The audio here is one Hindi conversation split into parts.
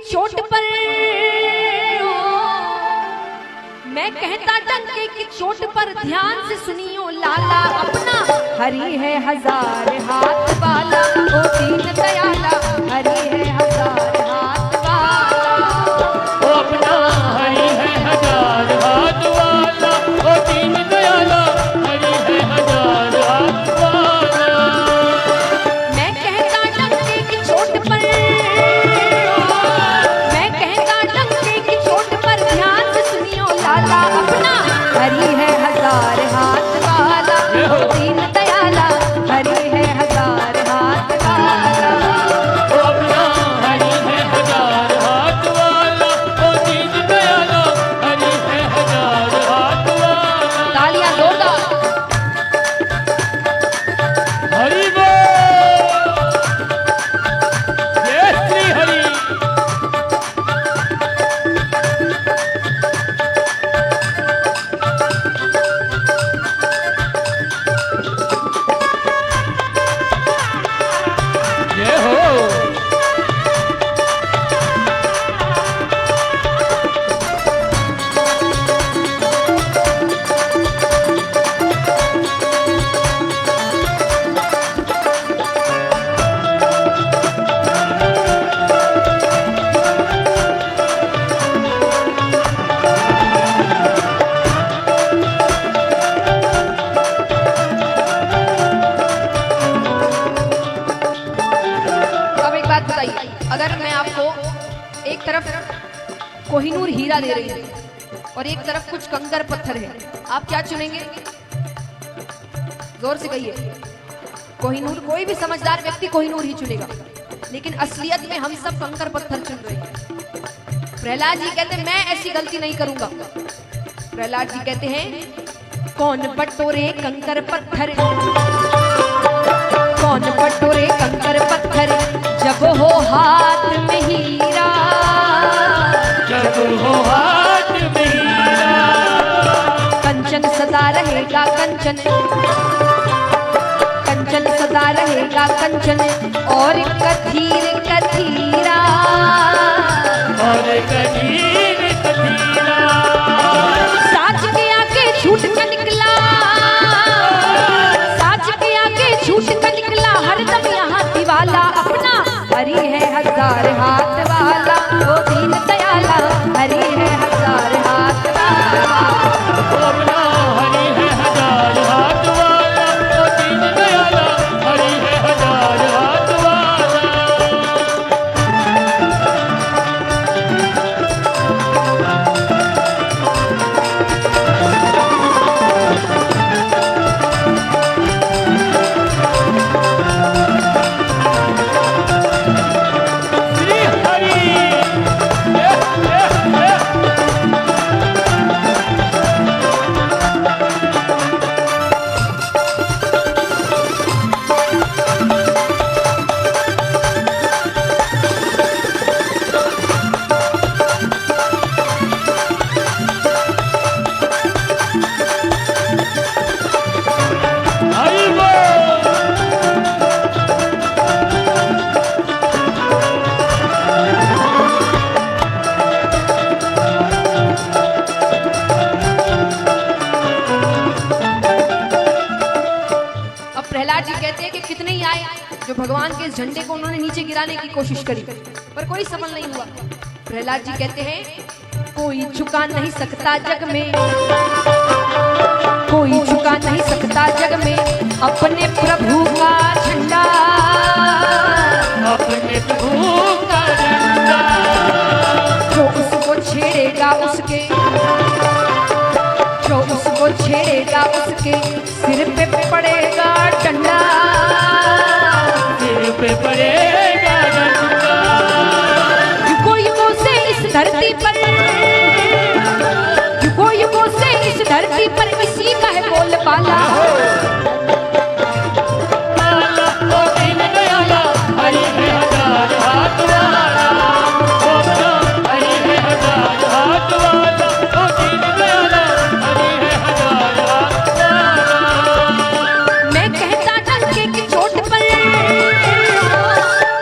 चोट पर, मैं कहता डंके की चोट पर ध्यान से सुनियो लाला, अपना हरि है हजार हाथ वाला, ओ दीन दयाला हरि है हजार हाथ वाला, ओ अपना हरि है हजार हाथ वाला, ओ दीन दयाला हरि है हजार हाथ वाला। मैं कहता डंके की चोट पर, मैं कहता डंके की चोट पर ध्यान से सुनियो लाला, अपना हरि है हजार हाथ वाला, ओ दीन दयाला हरि है हजार हाथ वाला, ओ अपना हरि है हजार हाथ वाला, ओ दीन दयाला हरि है हजार हाथ वाला। तालियां जोरदार। हरि बोल, जय श्री हरि। जय हो। अब एक बात बताइए, अगर मैं आपको एक तरफ कोहिनूर हीरा दे रही हूँ और एक तरफ कुछ कंकर पत्थर है, आप क्या चुनेंगे? जोर से कहिए। कोहिनूर, कोई भी समझदार व्यक्ति कोहिनूर ही चुनेगा, लेकिन असलियत में हम सब कंकर पत्थर चुन रहे हैं। प्रहलाद जी कहते हैं मैं ऐसी गलती नहीं करूंगा। प्रहलाद जी कहते हैं कौन बटोरे कंकर पत्थर, कौन बटोरे कंकर पत्थर, जब हो हाथ में हीरा, जब हो हाथ में हीरा, कंचन सदा रहेगा कंचन, कंचन सदा रहेगा कंचन, और कथीर कथीरा, और कथीर कथीरा, साच के आगे झूठ का निकला, साच के आगे झूठ का निकला, हरदम यहाँ दीवाला, अपना हरि है हजार हाथ वाला, ओ दीन दयाला हरि है हजार हाथ वाला, ओ अपना हरि है हजार हाथ वाला, ओ दीन दयाला हरि है हजार हाथ वाला। श्री हरि। हरि बोल। अब प्रहलाद जी कहते हैं कि कितने ही आए जो भगवान के इस झंडे को उन्होंने नीचे गिराने की कोशिश करी, पर कोई सफल नहीं हुआ। प्रहलाद जी कहते हैं कोई झुका नहीं सकता जग में, कोई झुका नहीं सकता जग में, अपने प्रभु का झंडा, अपने प्रभु का झंडा, जो उसको छेड़ेगा उसके, जो उसको छेड़ेगा उसके सिर पे पड़ेगा डंडा, सिर पे पड़ेगा डंडा। युगों युगों से इस धरती पर, युगों युगों से इस धरती पर इसी का है बोलबाला, ओ दीन दयाला हरि है हजार हाथ वाला, ओ अपना हरि है हजार हाथ वाला, ओ दीन दयाला हरि है हजार हाथ वाला। मैं कहता डंके की चोट पर,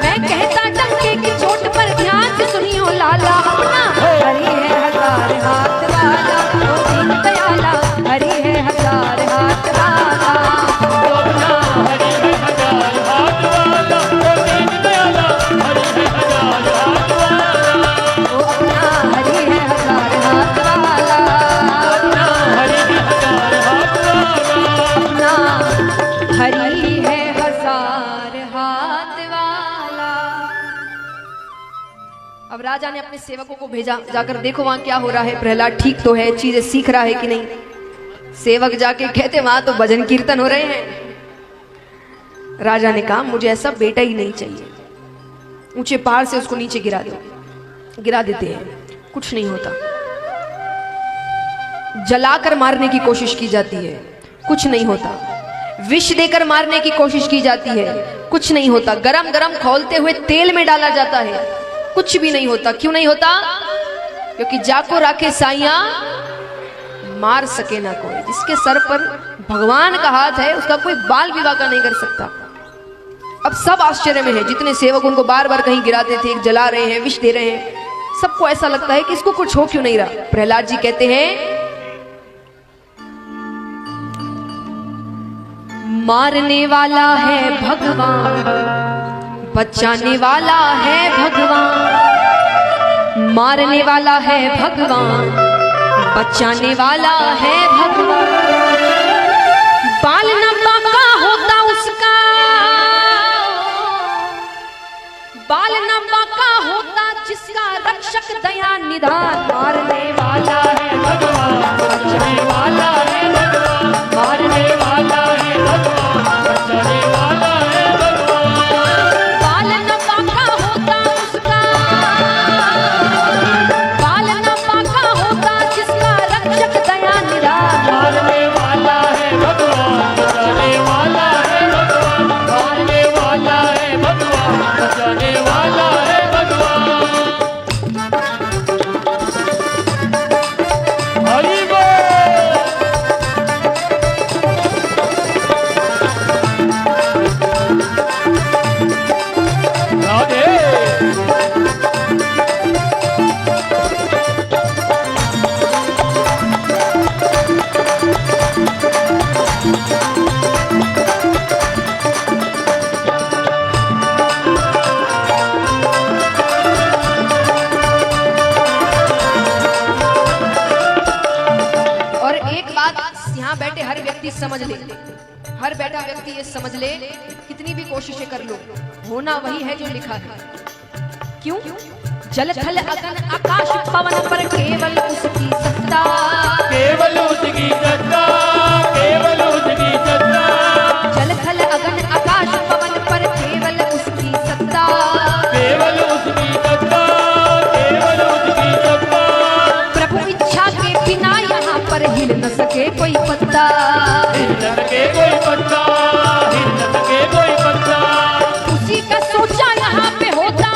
मैं कहता डंके की चोट पर ध्यान से सुनियो अब राजा ने अपने सेवकों को भेजा, जाकर देखो वहां क्या हो रहा है, प्रहलाद ठीक तो है, चीजें सीख रहा है कि नहीं। सेवक जाके कहते वहां तो भजन कीर्तन हो रहे हैं। राजा ने कहा मुझे ऐसा बेटा ही नहीं चाहिए, ऊंचे पहाड़ से उसको नीचे गिरा दो। गिरा देते हैं, कुछ नहीं होता। जलाकर मारने की कोशिश की जाती है, कुछ नहीं होता। विष देकर मारने की कोशिश की जाती है, कुछ नहीं होता। गरम गरम खौलते हुए तेल में डाला जाता है, कुछ भी नहीं होता। क्यों नहीं होता? क्योंकि जाको राखे साइया मार सके ना कोई। जिसके सर पर भगवान का हाथ है उसका कोई बाल विवाह का नहीं कर सकता। अब सब आश्चर्य में है, जितने सेवक उनको बार बार कहीं गिराते थे, जला रहे हैं, विष दे रहे हैं, सबको ऐसा लगता है कि इसको कुछ हो क्यों नहीं रहा। प्रहलाद जी कहते हैं मारने वाला है भगवान, बचाने वाला है भगवान। मारने वाला है भगवान, बचाने वाला है भगवान। बाल न बाका होता उसका, बाल न बाका होता जिसका रक्षक दया निधान। मारने वाला है भगवान, बचाने वाला है भगवान। मारने वाला है भगवान, बचाने वाला है भगवान। बाल न बाका होता उसका, बाल न बाका होता जिसका रक्षक दया निधान। मारने वाला है भगवान, बचाने वाला है भगवान। मारने वाला है भगवान, बचाने वाला है भगवान। हरि बोल। राधे। और एक बात यहाँ बैठे हर व्यक्ति समझ ले, हर बैठा व्यक्ति ये समझ ले, कितनी भी कोशिशें कर लो, होना वही है जो लिखा है। क्यों? जल थल अगन आकाश पवन पर केवल उसकी सत्ता। केवल उसकी सत्ता, केवल उसकी सत्ता। जल थल अगन आकाश पवन पर केवल उसकी सत्ता। केवल उसकी सत्ता, केवल उसकी सत्ता। प्रभु इच्छा के बिना यहाँ पर हिल न सके कोई पत्ता। हिल न सके कोई पत्ता, हिल न सके कोई पत्ता। उसी का सोचा यहाँ पे होता,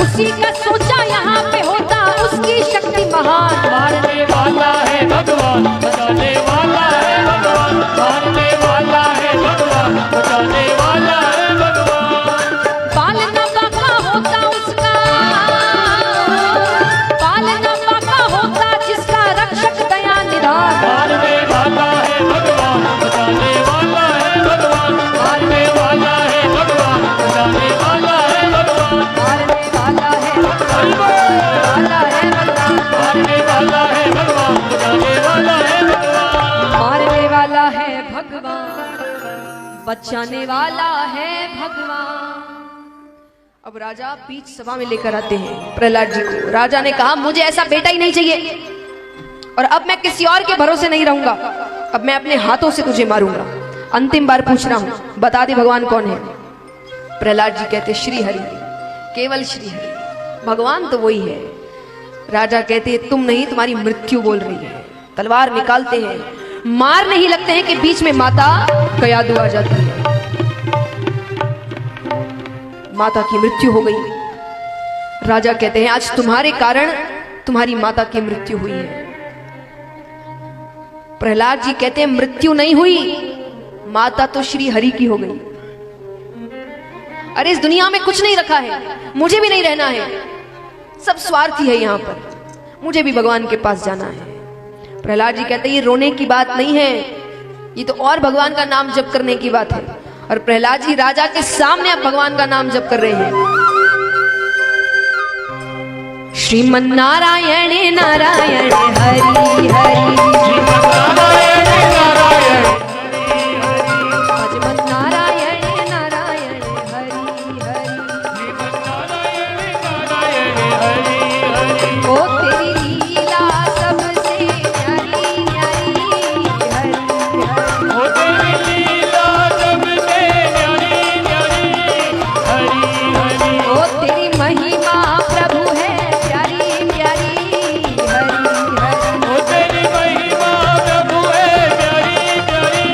उसी का सोचा यहाँ पे होता, उसकी शक्ति महान। मारने वाला है भगवान, बचाने वाला है भगवान। मारने वाला है भगवान, बचाने वाला है भगवान। बाल न बाका होता उसका, बाल न बाका होता जिसका रक्षक दया निधान। मारने वाला है भगवान, बचाने वाला है भगवान। मारने वाला है भगवान, बचाने वाला है भगवान। मारने वाला है हरि बोल। वाला है भगवान, मारने वाला है भगवान, बचाने वाला है भगवान। मारने वाला है भगवान, बचाने वाला है भगवान। अब राजा बीच सभा में लेकर आते हैं प्रहलाद जी को। राजा ने कहा मुझे ऐसा बेटा ही नहीं चाहिए, और अब मैं किसी और के भरोसे नहीं रहूंगा। अब मैं अपने हाथों से तुझे मारूंगा। अंतिम बार पूछ रहा हूं, बता दे भगवान कौन है। प्रहलाद जी कहते श्री हरि, केवल श्री हरि। भगवान तो वही है। राजा कहते तुम नहीं, तुम्हारी मृत्यु बोल रही है। तलवार निकालते हैं, मारने ही लगते हैं कि बीच में माता कयादू आ जाती है। माता की मृत्यु हो गई। राजा कहते हैं आज तुम्हारे कारण तुम्हारी माता की मृत्यु हुई है। प्रहलाद जी कहते हैं मृत्यु नहीं हुई, माता तो श्री हरि की हो गई। अरे इस दुनिया में कुछ नहीं रखा है, मुझे भी नहीं रहना है, सब स्वार्थी है यहाँ पर, मुझे भी भगवान के पास जाना है। प्रहलाद जी कहते हैं ये रोने की बात नहीं है, ये तो और भगवान का नाम जप करने की बात है। और प्रहलाद जी राजा के सामने अब भगवान का नाम जप कर रहे हैं। श्रीमन नारायण नारायण हरि हरि, नारायण नारायण भजमन नारायण नारायण हरि हरि, नारायण ओ तेरी लीला सबसे न्यारी न्यारी हरि हरि। ओ तेरी लीला सबसे न्यारी न्यारी हरि हरि। ओ तेरी महिमा प्रभु है प्यारी प्यारी हरि हरि। ओ तेरी महिमा प्रभु है प्यारी प्यारी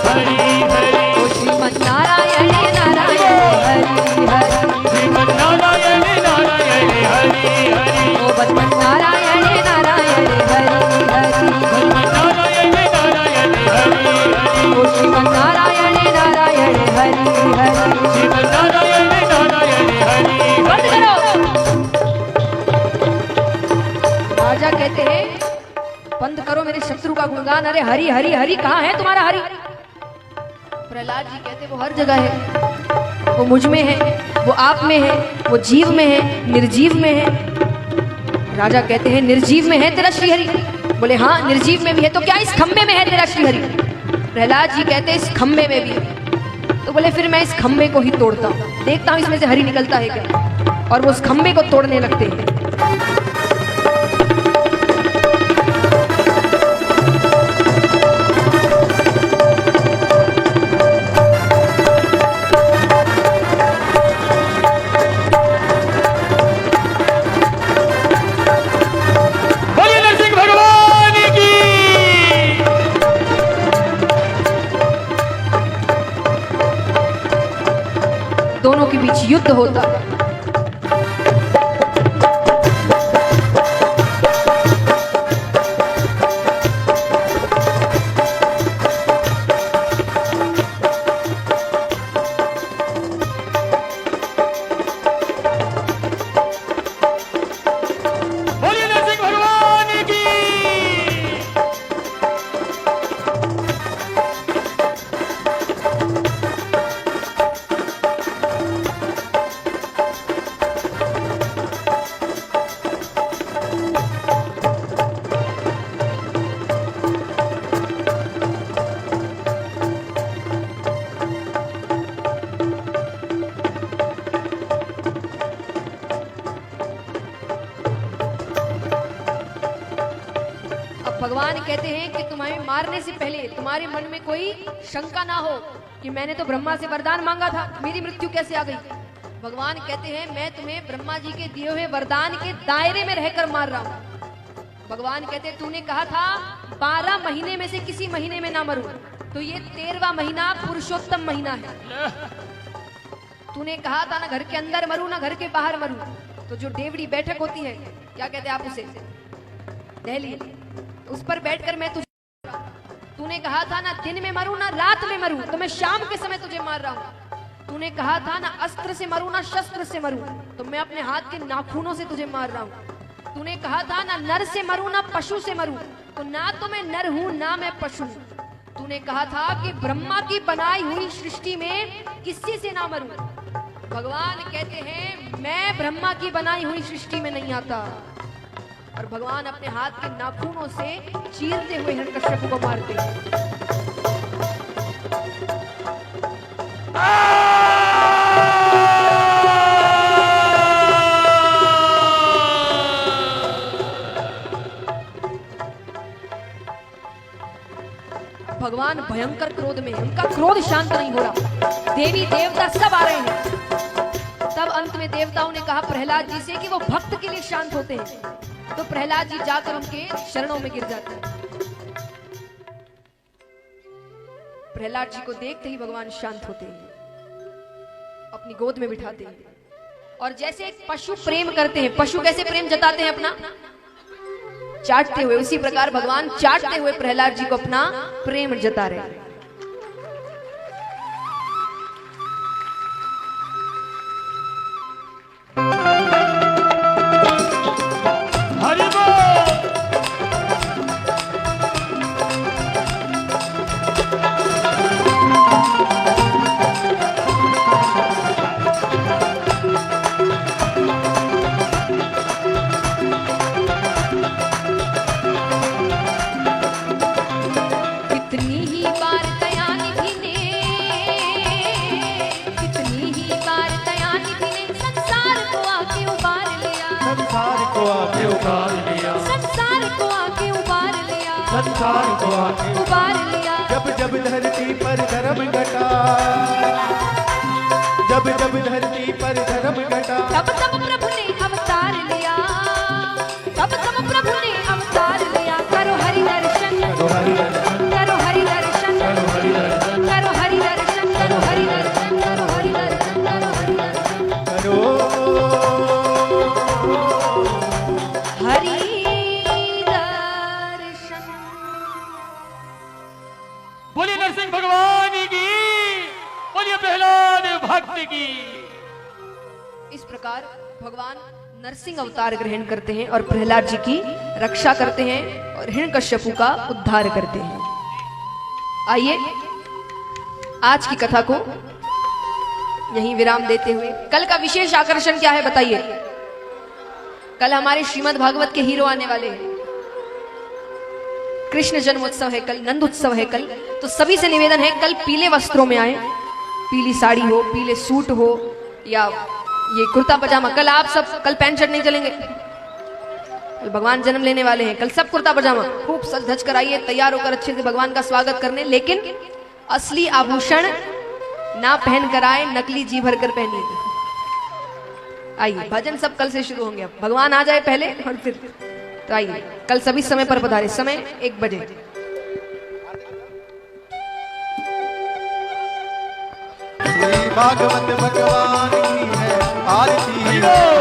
हरि हरि। ओ श्रीमन नारायण नारायण हरि हरि। श्रीमन नारायण नारायण हरि हरि। ओ बदमन नारायण नारायण हरि हरि। श्रीमन नारायण नारायण हरि हरि। ओ श्रीमन नारायण नारायण हरि हरि। श्रीमन नारायण नारायण हरि बंद करो। राजा कहते हैं बंद करो मेरे शत्रु का गुणगान। अरे हरि हरि हरि कहाँ है तुम्हारा हरि? प्रहलाद जी कहते वो हर जगह है, वो मुझ में है, वो आप में है, वो जीव में है, निर्जीव में है। राजा कहते हैं निर्जीव में है तेरा श्रीहरि? बोले हाँ निर्जीव में भी है। तो क्या इस खंबे में है तेरा श्रीहरि? प्रहलाद जी कहते हैं इस खंबे में भी है। तो बोले फिर मैं इस खंबे को ही तोड़ता हूँ, देखता हूँ इसमें से हरि निकलता है क्या। और वो उस खंबे को तोड़ने लगते हैं। बोलिए नरसिंह भगवान की। दोनों के बीच युद्ध होता। बोलिए नरसिंह भगवान की। अब भगवान कहते हैं कि तुम्हें मारने से पहले तुम्हारे मन में कोई शंका ना हो कि मैंने तो ब्रह्मा से वरदान मांगा था, मेरी मृत्यु कैसे आ गई। भगवान कहते हैं मैं तुम्हें ब्रह्मा जी के दिए हुए वरदान के दायरे में रहकर मार रहा हूँ। भगवान कहते हैं तूने कहा था 12 महीने में से किसी महीने में ना मरूं, तो ये 13वां महीना पुरुषोत्तम महीना है। तूने कहा था ना घर के अंदर मरूं ना घर के बाहर मरूं, तो जो देवड़ी बैठक होती है क्या कहते हैं आप उसे, दहली, उस पर बैठकर मैं तुझे, तूने कहा था ना दिन में मरूं ना रात में मरूं, तो मैं शाम के समय तुझे मार रहा हूं। तूने कहा था ना अस्त्र से मरूं ना शस्त्र से मरूं, तो मैं अपने हाथ के नाखूनों से तुझे मार रहा हूं। तूने कहा था ना नर से मरूं ना पशु से मरूं, तो ना तो मैं नर हूं ना मैं पशु हूं। तूने कहा था कि ब्रह्मा की बनाई हुई सृष्टि में किसी से ना मरूं। भगवान कहते हैं मैं ब्रह्मा की बनाई हुई सृष्टि में नहीं आता। और भगवान अपने हाथ के नाखूनों से चीरते हुए हिरण्यकश्यप को मारते हैं। भगवान भयंकर क्रोध में, उनका क्रोध शांत नहीं हो रहा। देवी देवता सब आ रहे हैं। तब अंत में देवताओं ने कहा प्रहलाद जी से कि वो भक्त के लिए शांत होते हैं। तो प्रहलाद जी जाकर उनके शरणों में गिर जाते हैं। प्रहलाद जी को देखते ही भगवान शांत होते हैं, अपनी गोद में बिठाते हैं। और जैसे एक पशु प्रेम करते हैं, पशु कैसे प्रेम जताते हैं अपना, चाटते हुए, उसी प्रकार भगवान चाटते हुए प्रहलाद जी को अपना प्रेम जता रहे हैं। हरि बोल। कितनी ही बार संसार को आके उबार लिया। जब जब धरती पर धर्म घटा, जब जब धरती पर धर्म घटा, तब तब प्रभु ने अवतार लिया, तब तब प्रभु ने अवतार लिया। करो हरि दर्शन, करो हरि दर्शन, करो हरि दर्शन, करो हरि दर्शन, करो हरि दर्शन, करो हरि दर्शन, करो हरि दर्शन, करो हरि दर्शन, करो हरि दर्शन। बोलिए नरसिंह भगवान की, बोलिए प्रहलाद भक्त की। इस प्रकार भगवान नरसिंह अवतार ग्रहण करते हैं और प्रहलाद जी की रक्षा करते हैं और हिरण्यकश्यपु का उद्धार करते हैं। आइए आज की कथा को यहीं विराम देते हुए, कल का विशेष आकर्षण क्या है बताइए? कल हमारे श्रीमद् भागवत के हीरो आने वाले हैं। कृष्ण जन्मोत्सव है कल, नंद उत्सव है कल, तो सभी से निवेदन है कल पीले वस्त्रों में आए, पीली साड़ी हो, पीले सूट हो या ये कुर्ता पजामा। कल आप सब, कल पैंट शर्ट नहीं चलेंगे, कल भगवान जन्म लेने वाले हैं, कल सब कुर्ता पजामा, खूब सज धज कर आइए, तैयार होकर अच्छे से भगवान का स्वागत करने। लेकिन असली आभूषण ना पहन कर आए, नकली जी भर कर पहनिए। आइए भजन सब कल से शुरू होंगे, अब भगवान आ जाए पहले और फिर। तो आइए कल सभी समय पर पधारे, समय 1 बजे। श्री भागवत भगवान की है आरती।